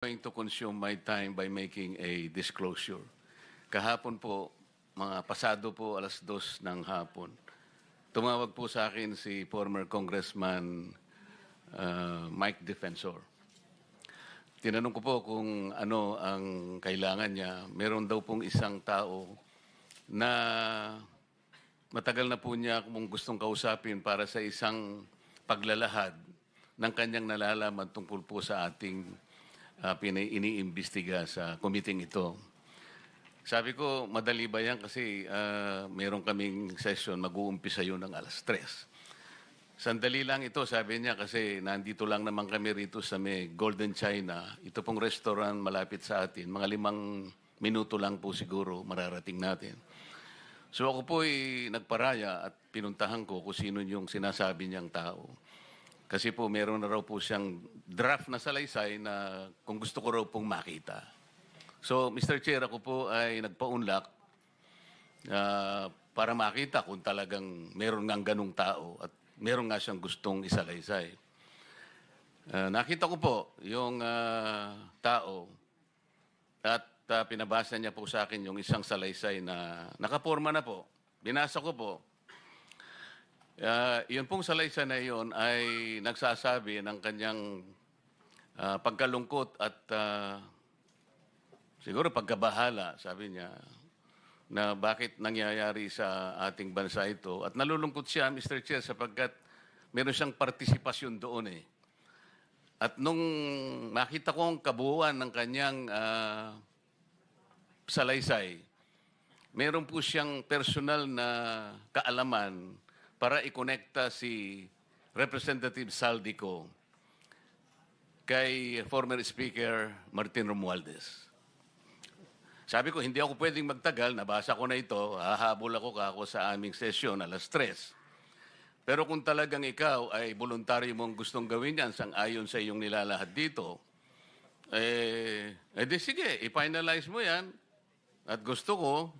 Going to consume my time by making a disclosure. Kahapon po, mga pasado po alas 2 ng hapon, tumawag po sa akin si former Congressman Mike Defensor. Tinanong ko po kung ano ang kailangan niya. Meron daw pong isang tao na matagal na po niya kung gustong kausapin para sa isang paglalahad ng kanyang nalalaman tungkol po sa ating iniimbestiga sa committee ito. Sabi ko, madali ba yan kasi meron kaming session, mag-uumpisa yun ng alas 3. Sandali lang ito, sabi niya, kasi nandito lang naman kami rito sa may Golden China. Ito pong restaurant malapit sa atin. Mga 5 minuto lang po siguro mararating natin. So ako po ay nagparaya at pinuntahan ko kung sino yung sinasabi niyang tao. Kasi po meron na raw po siyang draft na salaysay na kung gusto ko raw pong makita. So Mr. Chair, ako po ay nagpaunlak para makita kung talagang meron ngang ganung tao at meron nga siyang gustong isalaysay. Nakita ko po yung tao at pinabasa niya po sa akin yung isang salaysay na nakaporma na po. Binasa ko po. Yun pong salaysay na yun ay nagsasabi ng kanyang pagkalungkot at siguro pagkabahala, sabi niya, na bakit nangyayari sa ating bansa ito. At nalulungkot siya, Mr. Chair, sapagkat meron siyang partisipasyon doon eh. At nung makita ko ang kabuuan ng kanyang salaysay, meron po siyang personal na kaalaman para ikonekta si Representative Saldico kay former Speaker Martin Romualdez. Sabi ko, hindi ako pwedeng magtagal, nabasa ko na ito, hahabol ako sa aming sesyon alas 3. Pero kung talagang ikaw ay voluntaryo mong gustong gawin yan sang-ayon sa iyong nilalahad dito, di sige, i-finalize mo yan at gusto ko,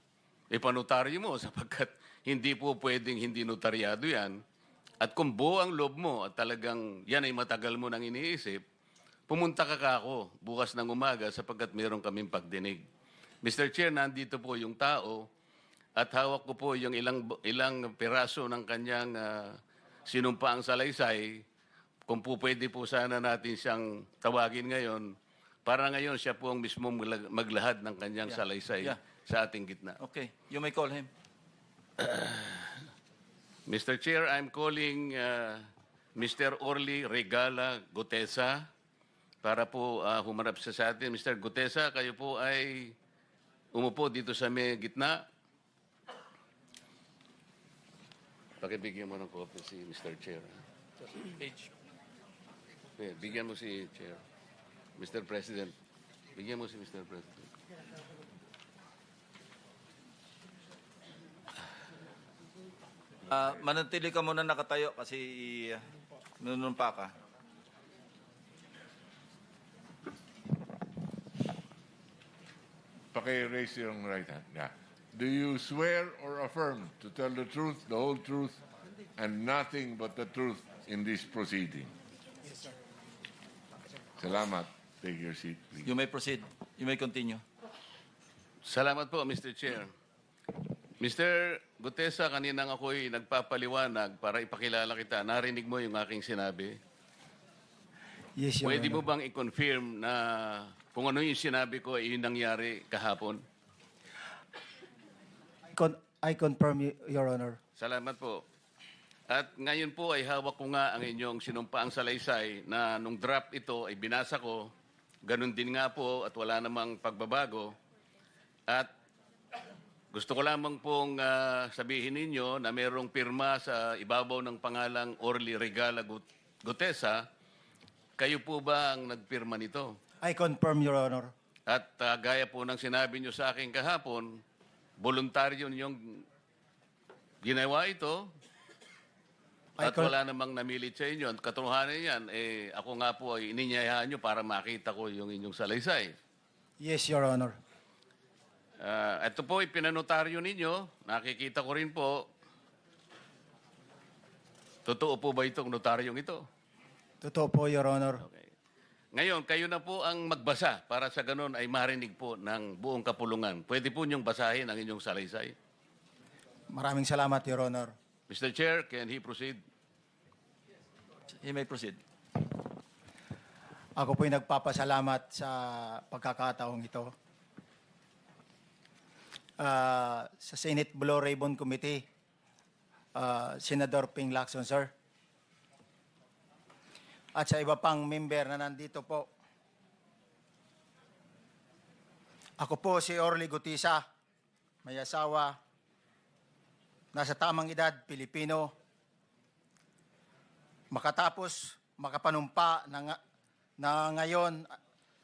ipanotaryo mo sapagkat hindi po pwedeng hindi notaryado yan. At kung buo ang loob mo at talagang yan ay matagal mo nang iniisip, pumunta ka ako bukas ng umaga sapagkat meron kaming pagdinig. Mr. Chair, nandito po yung tao at hawak ko po yung ilang piraso ng kanyang sinumpaang salaysay. Kung po pwede po sana natin siyang tawagin ngayon, para ngayon siya po ang mismo maglahad ng kanyang salaysay sa ating gitna. Okay, you may call him. Mr. Chair, I'm calling Mr. Orly Regala Gutesa para po humarap sa atin. Mr. Gutesa, kayo po ay umupo dito sa may gitna. Pakibigyan mo ng copy si Mr. Chair. Page. Okay, bigyan mo si Chair. Mr. President. Bigyan mo si Mr. President. Manatili ka muna nakatayo kasi nunumpa ka. Raise your right hand. Yeah. Do you swear or affirm to tell the truth, the whole truth, and nothing but the truth in this proceeding? Yes, sir. Salamat. Take your seat, please. You may proceed. You may continue. Salamat po, Mr. Chair. Mr. Gutesa, kaninang ako'y nagpapaliwanag para ipakilala kita. Narinig mo yung aking sinabi. Yes, Your Pwede mo Honor. bang i-confirm na kung ano yung sinabi ko ay yung nangyari kahapon? I confirm, Your Honor. Salamat po. At ngayon po ay hawak ko nga ang inyong sinumpaang salaysay na nung draft ito ay binasa ko. Ganun din nga po at wala namang pagbabago. At gusto ko lamang pong sabihin ninyo na mayroong pirma sa ibabaw ng pangalang Orly Regala Gutesa. Kayo po ba ang nagpirma nito? I confirm, Your Honor. At gaya po ng sinabi nyo sa akin kahapon, voluntaryo yung ginawa ito at wala namang namilit sa inyo. At katotohanan yan, ako nga po ay ininyayahan nyo para makita ko yung inyong salaysay. Yes, Your Honor. Ito po ipinanotaryo ninyo. Nakikita ko rin po. Totoo po ba itong notaryong ito? Totoo po, Your Honor. Okay. Ngayon, kayo na po ang magbasa para sa ganun ay marinig po ng buong kapulungan. Pwede po niyong basahin ang inyong salaysay. Maraming salamat, Your Honor. Mr. Chair, can he proceed? He may proceed. Ako po'y nagpapasalamat sa pagkakataong ito. Sa Senate Blue Ribbon Committee, Senador Ping Lacson, sir. At sa iba pang member na nandito po. Ako po si Orly Gutisa, may asawa, nasa tamang edad, Pilipino. Makatapos makapanumpa na ngayon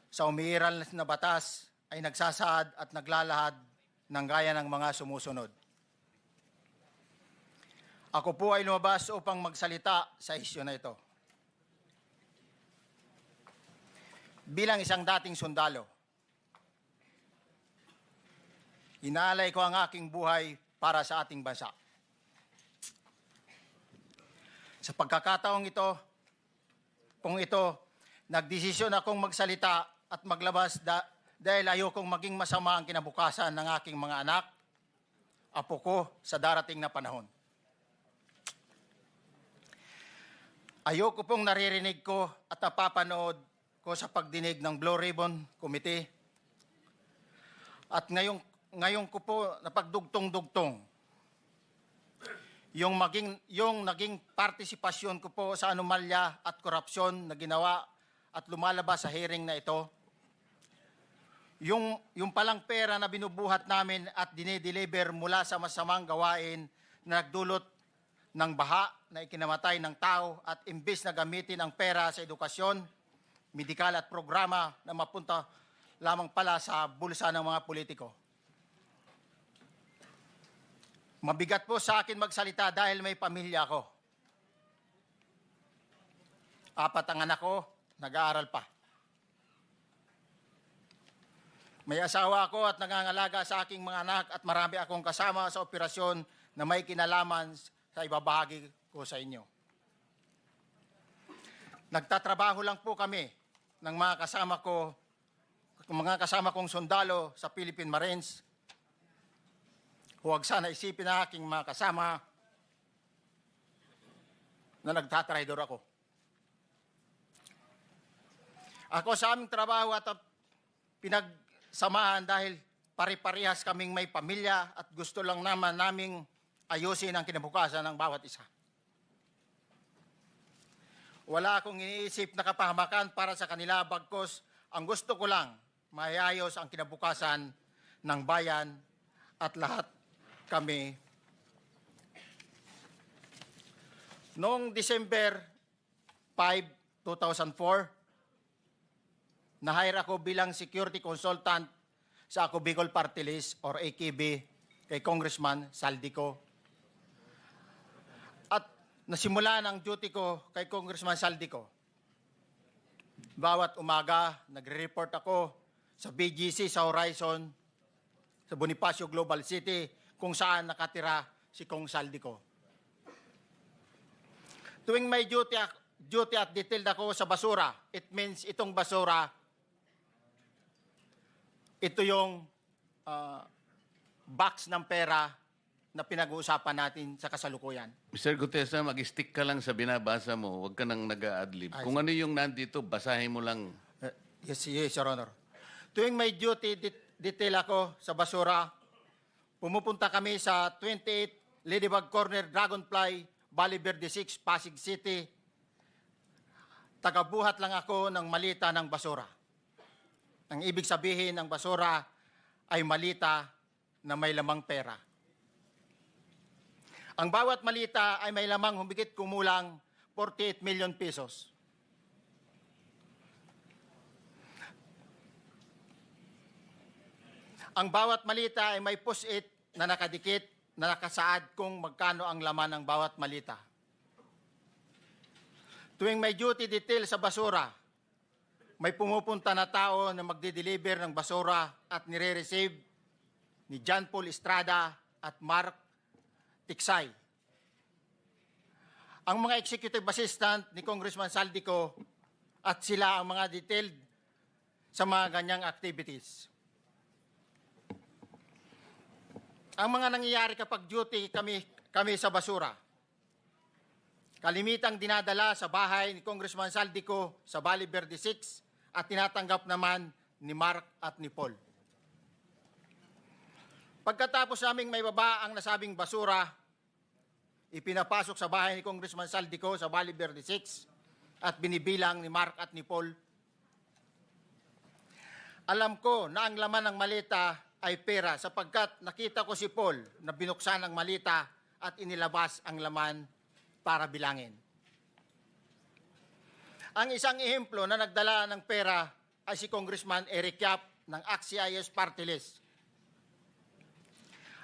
sa umiiral na batas ay nagsasaad at naglalahad ng gaya ng mga sumusunod. Ako po ay lumabas upang magsalita sa isyu na ito. Bilang isang dating sundalo, inaalay ko ang aking buhay para sa ating bansa. Sa pagkakataong ito, nagdesisyon akong magsalita at maglabas dahil ayokong maging masama ang kinabukasan ng aking mga anak, apo ko sa darating na panahon. Ayoko pong naririnig ko at napapanood ko sa pagdinig ng Blue Ribbon Committee. At ngayon ko po napagdugtong-dugtong yung naging partisipasyon ko po sa anomalya at korupsyon na ginawa at lumalabas sa hearing na ito. Yung palang pera na binubuhat namin at dinideliver mula sa masamang gawain na nagdulot ng baha na ikinamatay ng tao at imbis na gamitin ang pera sa edukasyon, medikal at programa na mapunta lamang pala sa bulsa ng mga politiko. Mabigat po sa akin magsalita dahil may pamilya ako. 4 ang anak ko, nag-aaral pa. May asawa ako at nangangalaga sa aking mga anak at marami akong kasama sa operasyon na may kinalaman sa ibabahagi ko sa inyo. Nagtatrabaho lang po kami ng mga kasama kong sundalo sa Philippine Marines. Huwag sana isipin na aking mga kasama na nagtatraidor ako. Ako sa aming trabaho at pinagsamahan dahil pare-parehas kaming may pamilya at gusto lang naman naming ayusin ang kinabukasan ng bawat isa. Wala akong iniisip na kapahamakan para sa kanila, bagkus ang gusto ko lang maayos ang kinabukasan ng bayan at lahat kami. Noong December 5, 2004, na-hire ako bilang security consultant sa Ako Bicol Party List or AKB kay Congressman Saldico. At nasimula ng duty ko kay Congressman Saldico. Bawat umaga, nagre-report ako sa BGC sa Horizon, sa Bonifacio Global City, kung saan nakatira si Kong Saldico. Tuwing may duty at detailed ako sa basura, it means itong basura, ito yung box ng pera na pinag-uusapan natin sa kasalukuyan. Mr. Gutesa, mag-stick ka lang sa binabasa mo. Huwag ka nang nag-a-adlib. Kung ano yung nandito, basahin mo lang. Yes, Your Honor. Tuwing may duty detail ako sa basura, pumupunta kami sa 28 Ladybug Corner, Dragonfly, Valle Verde 6, Pasig City. Tagabuhat lang ako ng malita ng basura. Ang ibig sabihin ng basura ay malita na may lamang pera. Ang bawat malita ay may lamang humigit kumulang 48 million pesos. Ang bawat malita ay may post-it na nakadikit na nakasaad kung magkano ang laman ng bawat malita. Tuwing may duty detail sa basura, may pumupunta na tao na magdi-deliver ng basura at nire-receive ni John Paul Estrada at Mark Tiksay. Ang mga executive assistant ni Congressman Saldico at sila ang mga detailed sa mga ganyang activities. Ang mga nangyayari kapag duty kami sa basura, kalimitang dinadala sa bahay ni Congressman Saldico sa Valle Verde 6 at tinatanggap naman ni Mark at ni Paul. Pagkatapos naming may baba ang nasabing basura, ipinapasok sa bahay ni Congressman Saldico sa Valle Verde 6 at binibilang ni Mark at ni Paul. Alam ko na ang laman ng maleta ay pera sapagkat nakita ko si Paul na binuksan ang maleta at inilabas ang laman para bilangin. Ang isang ehemplo na nagdala ng pera ay si Congressman Eric Yap ng AXIS Party List.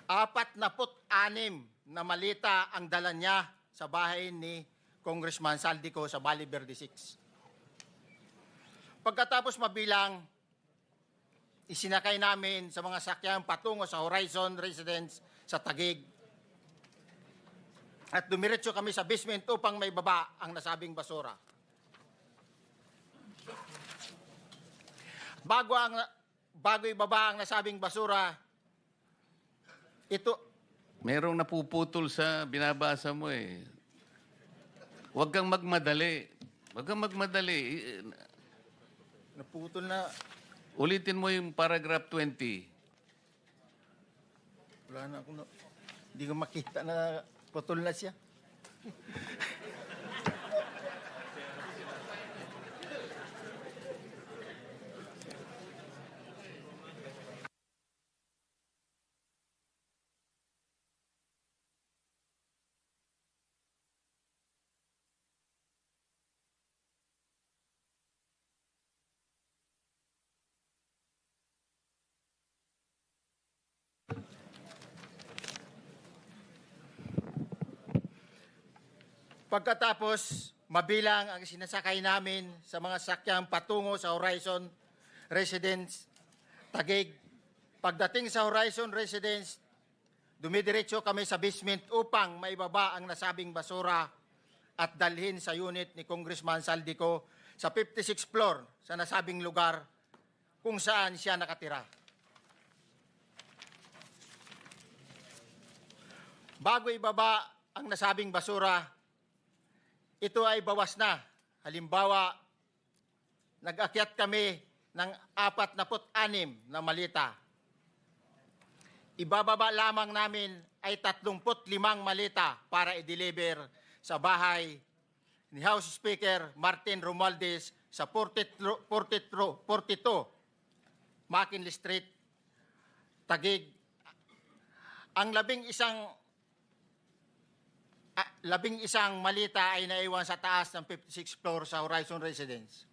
46 na malita ang dala niya sa bahay ni Congressman Saldico sa Valle Verde 6. Pagkatapos mabilang, isinakay namin sa mga sakyan patungo sa Horizon Residence sa Taguig. At dumiretso kami sa basement upang may baba ang nasabing basura. Bago ibaba ang nasabing basura, ito, Merong napuputol sa binabasa mo eh. Huwag kang magmadali. Huwag kang magmadali. naputol na, Ulitin mo yung paragraph 20. wala na akong, hindi ko makita na putol na siya. Pagkatapos, mabilang ang sinasakay namin sa mga sakyang patungo sa Horizon Residence, Taguig. Pagdating sa Horizon Residence, dumidiretso kami sa basement upang maibaba ang nasabing basura at dalhin sa unit ni Congressman Saldico sa 56th floor sa nasabing lugar kung saan siya nakatira. Bago ibaba ang nasabing basura, ito ay bawas na. Halimbawa, nag-akyat kami ng 46 na malita. Ibababa lamang namin ay 35 malita para i-deliver sa bahay ni House Speaker Martin Romualdez sa 42 McKinley Street, Taguig. Ang labing isang malita ay naiwan sa taas ng 56th floor sa Horizon Residence.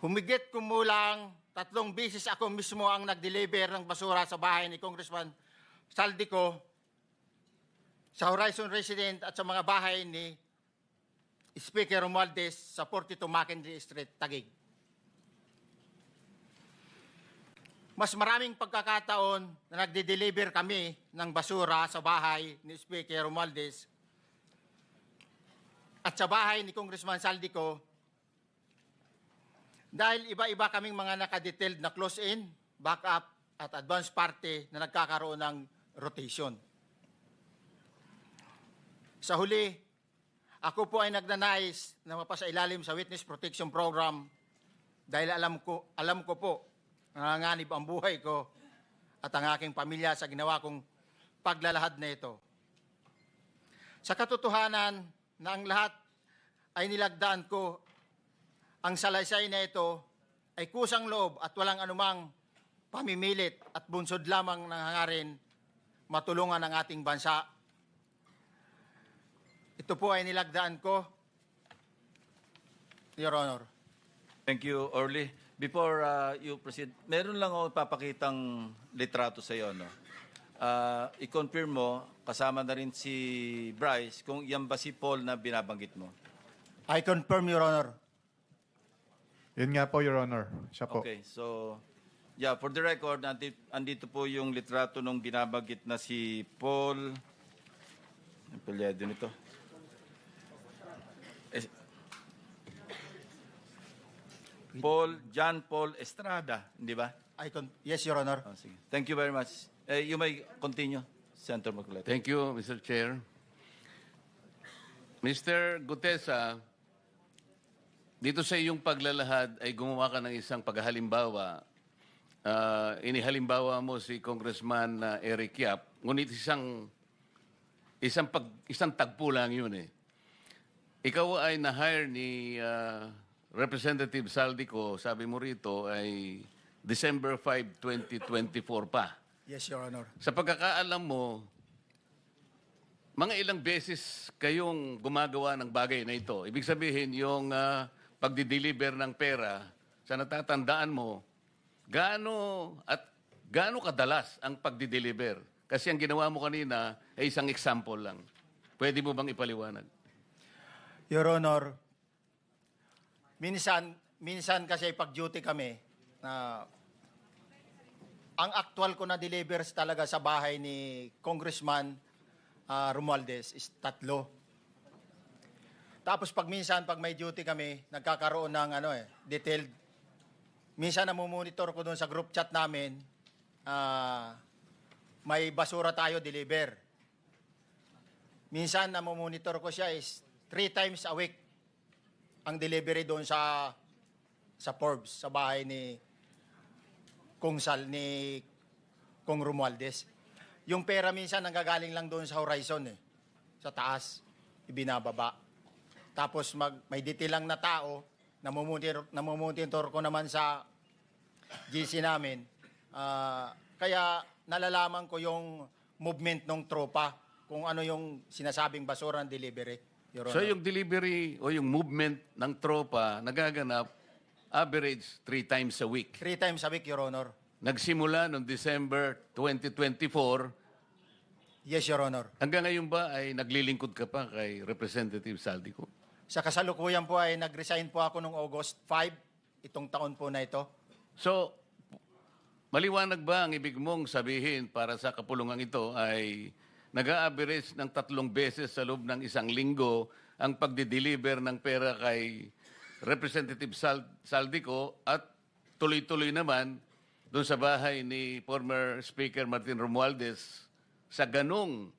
Humigit kumulang 3 beses ako mismo ang nag-deliver ng basura sa bahay ni Congressman Saldico sa Horizon Residence at sa mga bahay ni Speaker Romualdez sa 42 McKinley Street, Taguig. Mas maraming pagkakataon na nagde-deliver kami ng basura sa bahay ni Speaker Romualdez at sa bahay ni Congressman Saldico dahil iba-iba kaming mga nakadetailed na close-in, backup at advance party na nagkakaroon ng rotation. Sa huli, ako po ay nagnanais na mapasailalim sa Witness Protection Program dahil alam ko po nanganganib ang buhay ko at ang aking pamilya sa ginawa kong paglalahad na ito. Sa katotohanan na ang lahat ay nilagdaan ko, ang salaysay na ito ay kusang loob at walang anumang pamimilit at bunsod lamang ng hangarin matulungan ang ating bansa. Ito po ay nilagdaan ko, Your Honor. Thank you, Orly. Before you proceed, meron lang ako papakitang litrato sa iyo, no? I-confirm mo, kasama na rin si Bryce, kung yan ba si Paul na binabanggit mo. I confirm, Your Honor. Yun nga po, Your Honor. Siya po. Okay, so, yeah, for the record, andito po yung litrato nung binabanggit na si Paul. Ang pilyado nito. John Paul Estrada, di ba? Yes, Your Honor. Oh, sige. Thank you very much. You may continue, Senator Marcoleta. Thank you, Mr. Chair. Mr. Gutesa, dito sa iyong paglalahad ay gumawa ka ng isang paghalimbawa. Inihalimbawa mo si Congressman Eric Yap, ngunit isang tagpo lang yun eh. Ikaw ay na-hire ni Representative Saldico, sabi mo rito, ay December 5, 2024 pa. Yes, Your Honor. Sa pagkakaalam mo, mga ilang beses kayong gumagawa ng bagay na ito. Ibig sabihin, yung pagdi-deliver ng pera, sa natatandaan mo, gaano kadalas ang pagdi-deliver? Kasi ang ginawa mo kanina ay isang example lang. Pwede mo bang ipaliwanag? Your Honor, minsan kasi pag-duty kami, na ang actual ko na delivers talaga sa bahay ni Congressman Romualdez is 3. Tapos pag may duty kami, nagkakaroon ng detailed. Minsan namumonitor ko doon sa group chat namin, may basura tayo deliver. Minsan namumonitor ko siya is 3 times a week ang delivery doon sa Forbes, sa bahay ni Kong Romualdez. Yung pera minsan nanggagaling lang doon sa horizon sa taas, ibinababa. Tapos may detail lang na tao, namumonitor ko naman sa GC namin. Kaya nalalaman ko yung movement ng tropa, kung ano yung sinasabing basura ng delivery. Your Honor. So yung delivery o yung movement ng tropa nagaganap average 3 times a week. 3 times a week, Your Honor. Nagsimula noong December 2024. Yes, Your Honor. Hanggang ngayon ba ay naglilingkod ka pa kay Representative Saldico? Sa kasalukuyan po ay nag-resign po ako noong August 5, itong taon po na ito. So, maliwanag ba ang ibig mong sabihin para sa kapulungan ito ay nag-a-average ng 3 beses sa loob ng 1 linggo ang pagdi-deliver ng pera kay Representative Saldico at tuloy-tuloy naman doon sa bahay ni former Speaker Martin Romualdez sa ganong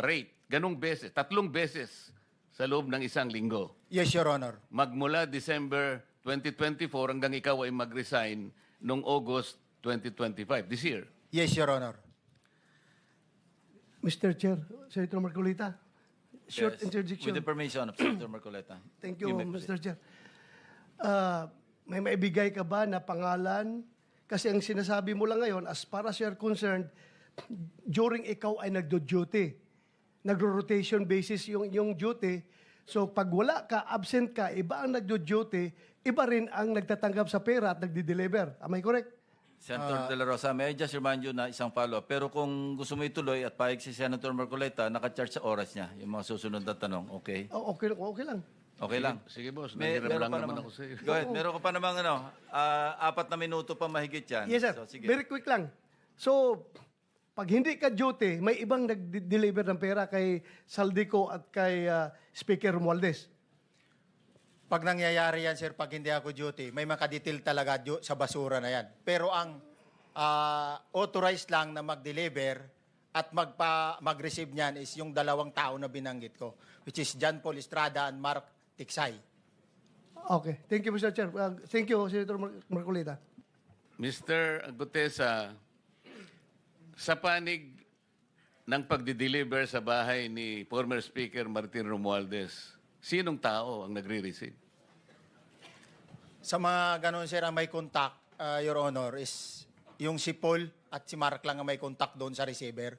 rate, ganong beses, 3 beses sa loob ng 1 linggo. Yes, Your Honor. Magmula December 2024 hanggang ikaw ay mag-resign noong August 2025, this year. Yes, Your Honor. Mr. Chair, Senator Marcolita, short Yes. interjection. With the permission of Senator Marcoleta. Thank you, may proceed. Mr. Chair. May maibigay ka ba na pangalan? Kasi ang sinasabi mo lang ngayon, as far as you're concerned, during ikaw ay nagdo-duty, nagro-rotation basis yung duty. So pag wala ka, absent ka, iba ang nagdo-duty, iba rin ang nagtatanggap sa pera at nagdi-deliver. Am I correct? Senator De La Rosa, may I just remind you na isang follow-up. Pero kung gusto mo ituloy at pahig si Senator Marcoleta, naka-charge sa oras niya yung mga susunod na tanong. Okay? Okay lang. Okay lang. Sige, boss. May- Nandiram meron lang pa naman namang- ako sa iyo. Go ahead. Meron ka pa namang 4 na minuto pa mahigit yan. Yes, sir. So, sige. Very quick lang. So, pag hindi ka duty, may ibang nag-deliver ng pera kay Saldico at kay Speaker Romualdez. Pag nangyayari yan, sir, pag hindi ako duty, may makadetail talaga sa basura na yan. Pero ang authorized lang na mag-deliver at mag-receive niyan is yung 2 tao na binanggit ko, which is John Paul Estrada and Mark Tiksay. Okay. Thank you, Mr. Chair. Thank you, Senator Marcolita. Mr. Gutesa, sa panig ng pagdi-deliver sa bahay ni former Speaker Martin Romualdez, sinong tao ang nagre-receive? Sa mga ganun, sir, ang may contact, Your Honor, is yung si Paul at si Mark lang ang may contact doon sa receiver.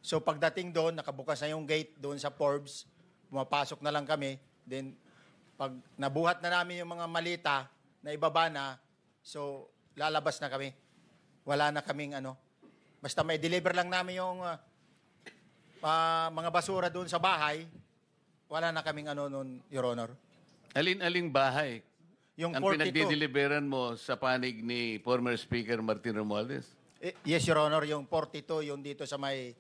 So pagdating doon, nakabukas na yung gate doon sa Forbes, pumapasok na lang kami. Then pag nabuhat na namin yung mga malita na ibaba na, so lalabas na kami. Wala na kaming basta may deliver lang namin yung mga basura doon sa bahay, wala na kaming noon, Your Honor. Alin-aling bahay Yung ang 42. pinagdi-deliveran mo sa panig ni former Speaker Martin Romualdez? Yes, Your Honor, yung 42, yung dito sa may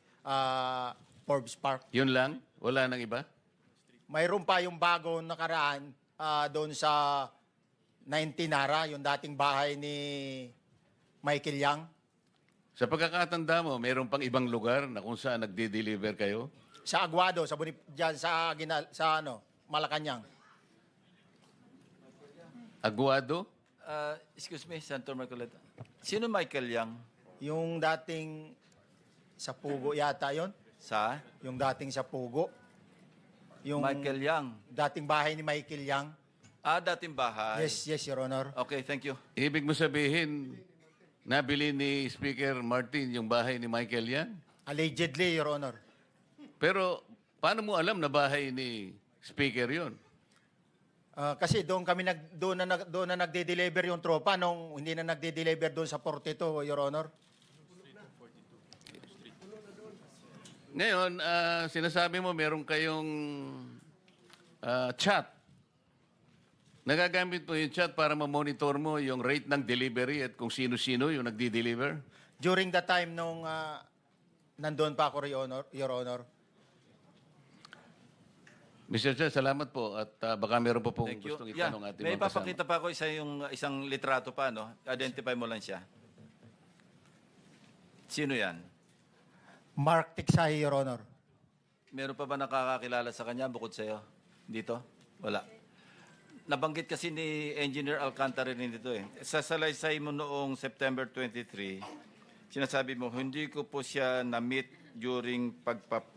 Forbes Park. Yun lang? Wala nang iba? Mayroon pa yung bago nakaraan doon sa na Intinara, yung dating bahay ni Michael Yang. Sa pagkakatanda mo, mayroon pang ibang lugar na kung saan nagde-deliver kayo? Sa Aguado, dyan sa Malacanang. Aguado? Excuse me, Senator Marcoleta. Sino Michael Yang? Yung dating sa Pugo yata yon. Sa? Yung dating sa Pugo. Yung Michael Yang. dating bahay ni Michael Yang. Dating bahay. Yes, Your Honor. Okay, thank you. Ibig mo sabihin, nabili ni Speaker Martin yung bahay ni Michael yan? Allegedly, Your Honor. Pero paano mo alam na bahay ni Speaker yon? Kasi doon na nagde-deliver yung tropa nung hindi na nagde-deliver doon sa 42, Your Honor. Ngayon, sinasabi mo meron kayong chat. Nagagamit mo yung chat para ma-monitor mo yung rate ng delivery at kung sino-sino yung nagdi-deliver? During the time nung nandoon pa ako, Your Honor. Mr. Chair, salamat po at baka meron pa pong Thank you. gustong Yeah, itanong ating may mga kasama. papakita pa ako isang litrato pa, no? Identify mo lang siya. Sino yan? Mark Tiksahi, Your Honor. Meron pa ba nakakakilala sa kanya bukod sa'yo? Dito? Wala. Nabanggit kasi ni Engineer Alcantara rin dito eh. Sa salaysay mo noong September 23, sinasabi mo, hindi ko po siya na-meet during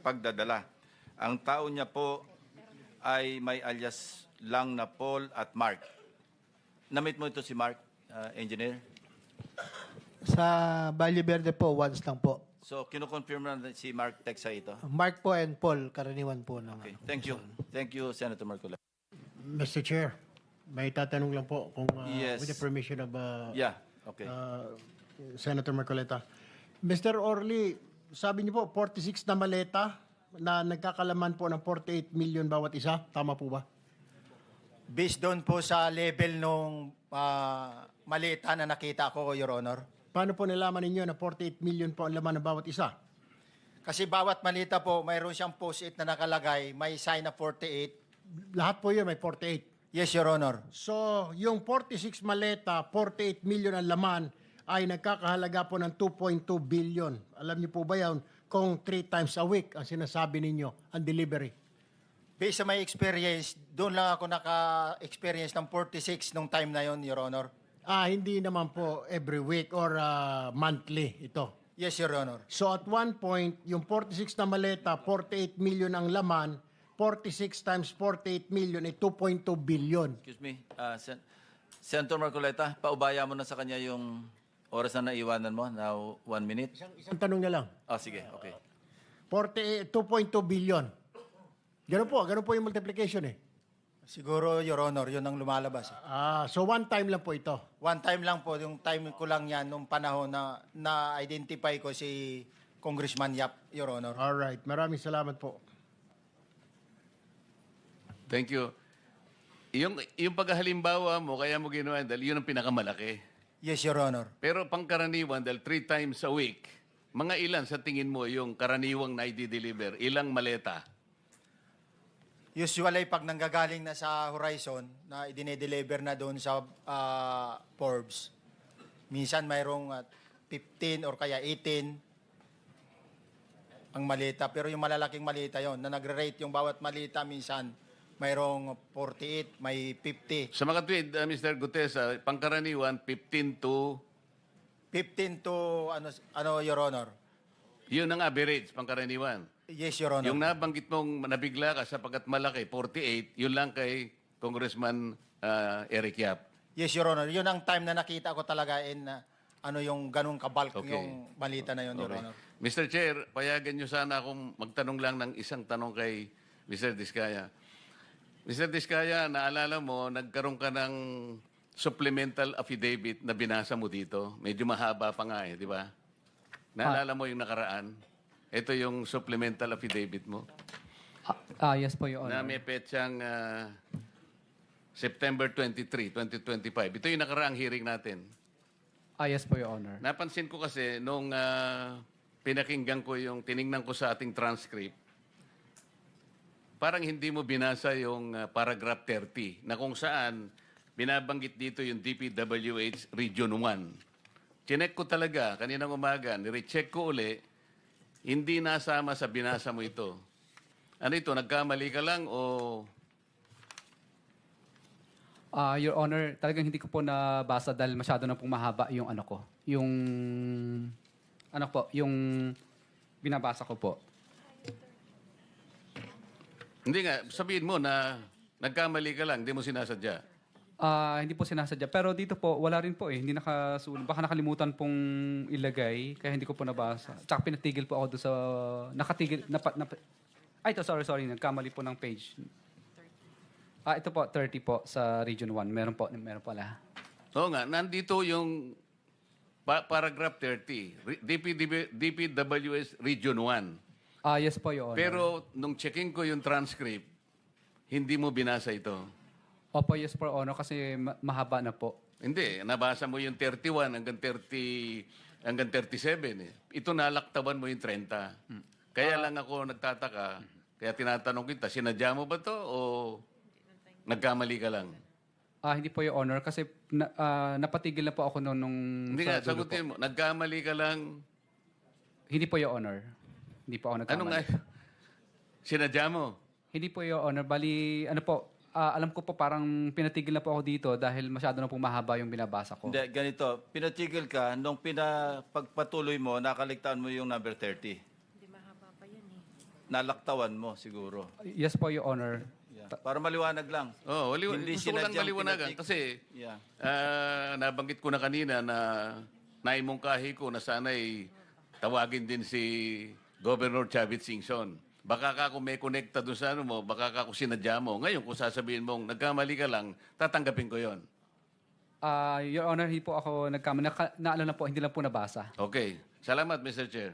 pagdadala. Ang tao niya po ay may alias lang na Paul at Mark. Na-meet mo ito si Mark, Engineer? Sa Valle Verde po, once lang po. So, kinukonfirm na si Mark Texa ito? Mark po and Paul, karaniwan po. Ng, Okay, thank you. Thank you, Senator Marcola. Mr. Chair, may tatanong lang po kung Yes. with the permission of Yeah, okay. Senator Marcoleta. Mr. Orly, sabi niyo po 46 na maleta na nagkakalaman po ng 48 million bawat isa. Tama po ba? Based doon po sa level nung malita na nakita ko, Your Honor. Paano po nalaman ninyo na 48 million po ang laman ng bawat isa? Kasi bawat malita po, mayroon siyang post-it na nakalagay, may sign na 48. Lahat po yun may 48. Yes, Your Honor. So, yung 46 maleta, 48 million ang laman ay nagkakahalaga po ng 2.2 billion. Alam niyo po ba yan kung 3 times a week ang sinasabi ninyo ang delivery? Based sa my experience, doon lang ako naka-experience ng 46 nung time na yon, Your Honor. Hindi naman po every week or monthly ito. Yes, Your Honor. So at one point, yung 46 na maleta, 48 million ang laman, 46 times 48 million ay 2.2 billion. Excuse me, Senator Marcoleta, paubaya mo na sa kanya yung oras na naiwanan mo. Now, 1 minute. Isang tanong na lang. Sige, okay. 2.2 billion. Ganun po yung multiplication eh. Siguro, Your Honor, yun ang lumalabas. So one time lang po ito. One time lang po, yung time ko lang yan, nung panahon na na-identify ko si Congressman Yap, Your Honor. Alright, maraming salamat po. Thank you. Yung paghalimbawa mo, kaya mo ginawa, dahil yun ang pinakamalaki. Yes, Your Honor. Pero pangkaraniwan, dahil 3 times a week, mga ilan sa tingin mo yung karaniwang na i-deliver? Ilang maleta? Usually, pag nanggagaling na sa Horizon, na idine-deliver na doon sa Forbes, minsan mayroong 15 or kaya 18 ang malita. Pero yung malalaking malita yon na nagre-rate yung bawat malita, minsan mayroong 48, may 50. Sa mga tweet, Mr. Gutesa, pangkaraniwan, 15 to... 15 to, Your Honor? Yun ang average, pangkaraniwan. Yes, Your Honor. Yung nabanggit mong nabigla ka sapagkat malaki, 48, yun lang kay Congressman Eric Yap. Yes, Your Honor. Yun ang time na nakita ko talaga yung ganung kabalk Okay. yung balita na yun, Your Okay. Honor. Mr. Chair, payagan niyo sana akong magtanong lang ng isang tanong kay Mr. Diskaya. Mr. Diskaya, naalala mo, nagkaroon ka ng supplemental affidavit na binasa mo dito. Medyo mahaba pa nga di ba? Naalala mo yung nakaraan? Ito yung supplemental affidavit mo Yes po, Your na Honor. may petsang September 23, 2025. Ito yung nakaraang hearing natin. Yes po, Your Honor. Napansin ko kasi nung pinakinggan ko tiningnan ko sa ating transcript, parang hindi mo binasa yung paragraph 30 na kung saan binabanggit dito yung DPWH Region 1. Chinek ko talaga, kaninang umaga, nirecheck ko uli, hindi nasama sa binasa mo ito. Ano ito, nagkamali ka lang o... Your Honor, talagang hindi ko po nabasa dahil masyado na pong mahaba yung ano ko. Yung binabasa ko po. Hindi nga, sabihin mo na nagkamali ka lang, hindi mo sinasadya. Hindi po sinasadya. Pero dito po, wala rin po eh. Hindi nakasulat. Baka nakalimutan pong ilagay, kaya hindi ko po nabasa. Tsaka pinatigil po ako doon sa... Nakatigil... Ito, sorry. Nagkamali po ng page. Ito po, 30 po sa Region 1. Meron pala. Oo nga, nandito yung paragraph 30. DPWS Region 1. Yes po, Your Honor. Pero nung checking ko yung transcript, hindi mo binasa ito. Opo, yes po, Your Honor, kasi mahaba na po. Hindi, nabasa mo yung 31 hanggang 37. Eh. Ito nalaktaban mo yung 30. Kaya lang ako nagtataka, kaya tinatanong kita, sinadya mo ba to o nagkamali ka lang? Hindi po, Your Honor, kasi napatigil na po ako noon nung... Hindi sa nga, dulo sagutin po. mo, nagkamali ka lang. Hindi po, Your Honor. Hindi po ako nagkamali. Ano nga? Sinadya mo? Hindi po, Your Honor. Bali, ano po, alam ko po parang pinatigil na po ako dito dahil masyado na pong mahaba yung binabasa ko. Hindi, ganito. Pinatigil ka, nung pagpatuloy mo, nakaligtaan mo yung number 30. Hindi mahaba pa yan eh. Nalaktawan mo siguro. Yes po, Your Honor. Yeah. Para maliwanag lang. Oo, Hindi gusto ko lang sinadyang maliwanagan pinatik- kasi Yeah. nabanggit ko na kanina na naimungkahi ko na sana'y tawagin din si Governor Chavit Singson. Baka ka kung may connecta doon sa ano mo, baka ka kung sinadya mo. Ngayon, kung sasabihin mong nagkamali ka lang, tatanggapin ko yon. Your Honor, hindi po ako nagkamali. Naalala po, hindi lang po nabasa. Okay. Salamat, Mr. Chair.